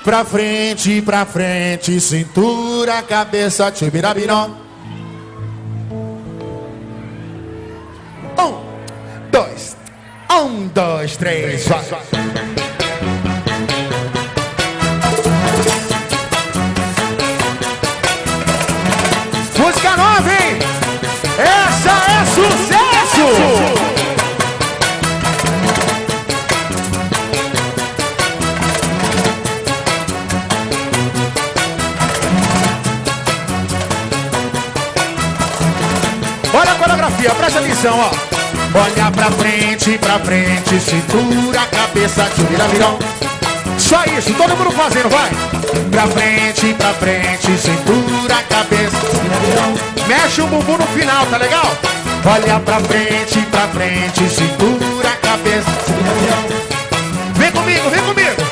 Pra frente, cintura, cabeça, tibirabiró. 1, 2, 3, vai. Música nova, hein? Essa é sucesso! Olha a coreografia, presta atenção, ó. Olha pra frente, cintura, cabeça, tibirabiró. Só isso, todo mundo fazendo, vai. Pra frente, cintura, cabeça, tibirabiró. Mexe o bumbum no final, tá legal? Olha pra frente, cintura, cabeça, tibirabiró. Vem comigo, vem comigo.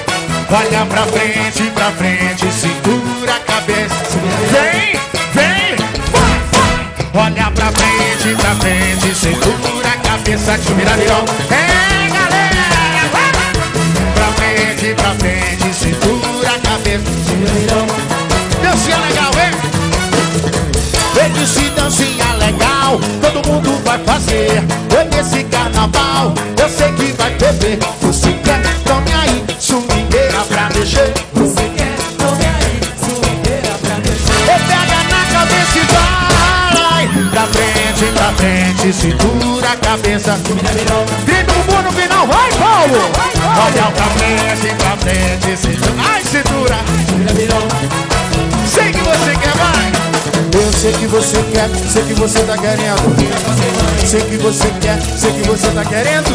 Olha pra frente, cintura, cabeça, tibirabiró. Vem, olha pra frente, cintura, cabeça, tibirabiró. É, galera, pra frente, cintura, cabeça, tibirabiró. Dancinha legal, hein? Eu disse dancinha legal, todo mundo vai fazer. Hoje esse carnaval, eu sei que vai beber. Você quer, tome aí, swingueira pra mexer. Você quer, tome aí, swingueira pra mexer. Eu pega na cabeça e vai. Pra frente, cintura, cabeça, tibirabiró. Grita o bumbum no final, vai, Paulo! Olha pra frente, cintura. Ai, cintura, tibirabiró. Sei que você quer, vai! Eu sei que você quer, sei que você tá querendo. Sei que você quer, sei que você tá querendo.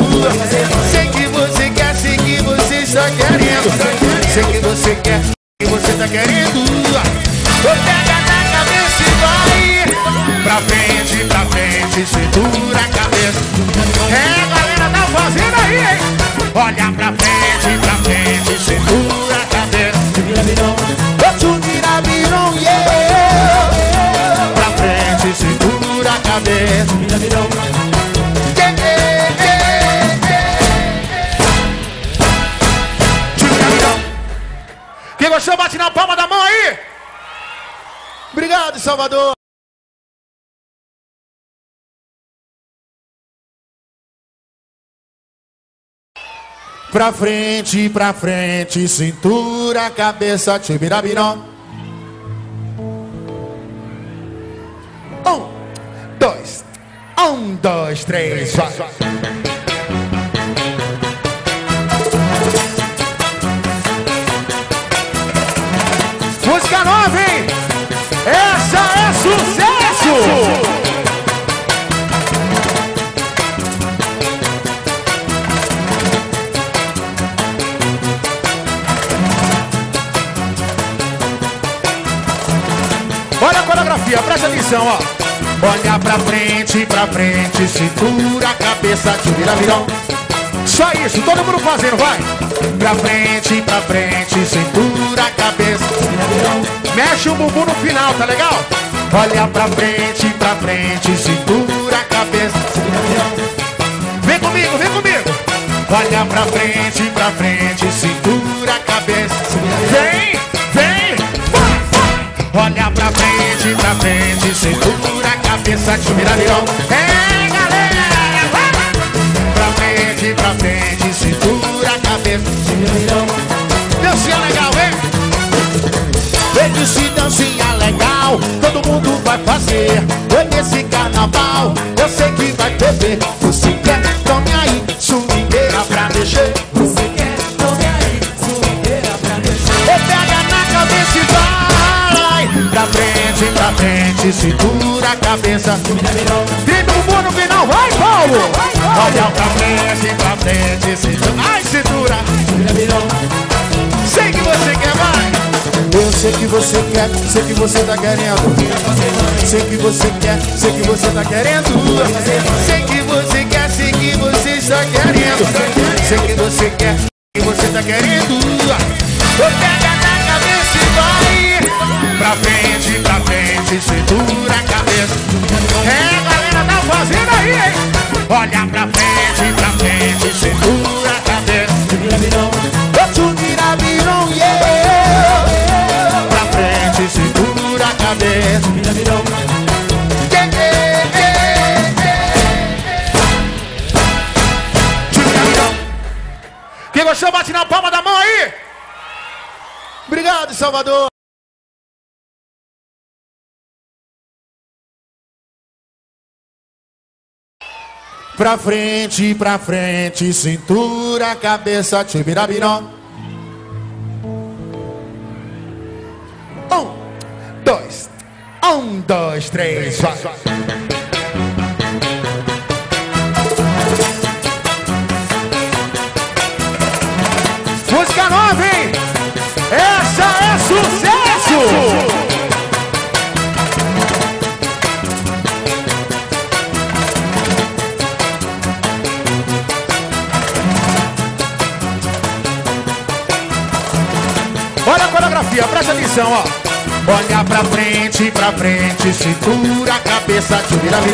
Sei que você quer, sei que você está querendo. Sei que você quer, sei que você tá querendo. Pega na cabeça e vai. Pra frente, cintura, cabeça. É, galera, tá fazendo aí, hein? Olha pra frente, cintura, cabeça. Tibirabiró, yeah. Pra frente, cintura, cabeça. Tibirabiró. Quem gostou, bate na palma da mão aí. Obrigado, Salvador. Pra frente, cintura, cabeça, tibirabiró. 1, 2, 3, vai. Música nova, hein? Essa é sucesso! Olha a coreografia, presta atenção, ó. Olha pra frente, cintura, cabeça, tibirabiró. Só isso, todo mundo fazendo, vai. Pra frente, cintura, cabeça, tibirabiró. Mexe o bumbum no final, tá legal? Olha pra frente, cintura, cabeça, tibirabiró. Vem comigo, vem comigo. Olha pra frente, cintura, cabeça, tibirabiró. Vem, olha pra frente, cintura, cabeça, tibirabiró. É, galera, pra frente, cintura, cabeça, tibirabiró. Dancinha legal, hein? Eu disse dancinha legal, todo mundo vai fazer. Hoje esse carnaval, eu sei que vai beber. Você quer, tome aí, swingueira pra mexer. Você quer, tome aí, swingueira pra mexer. Eu pega na cabeça e vai. Pra frente, cintura, cabeça, tibirabiró. Grita o bumbum no final, vai, Paulo! Olha pra frente, cintura. Ai, cintura, tibirabiró. Sei que você quer, vai. Eu sei que você quer, sei que você tá querendo. Sei que você quer, sei que você tá querendo. Sei que você quer, sei que você está querendo. Sei que você quer, sei que você tá querendo. Pega na cabeça e vai. Pra frente, cintura, cabeça. É, galera, tá fazendo aí, hein? Olha pra frente, cintura, cabeça. Tibirabiró, yeah. Quem gostou, bate na palma da mão aí. Obrigado, Salvador. Pra frente, cintura, cabeça, tibirabiró. 1, 2, 3, vai. Música nova, hein? Essa é sucesso! Olha a coreografia, presta atenção, ó. Olha pra frente, cintura, cabeça, tira.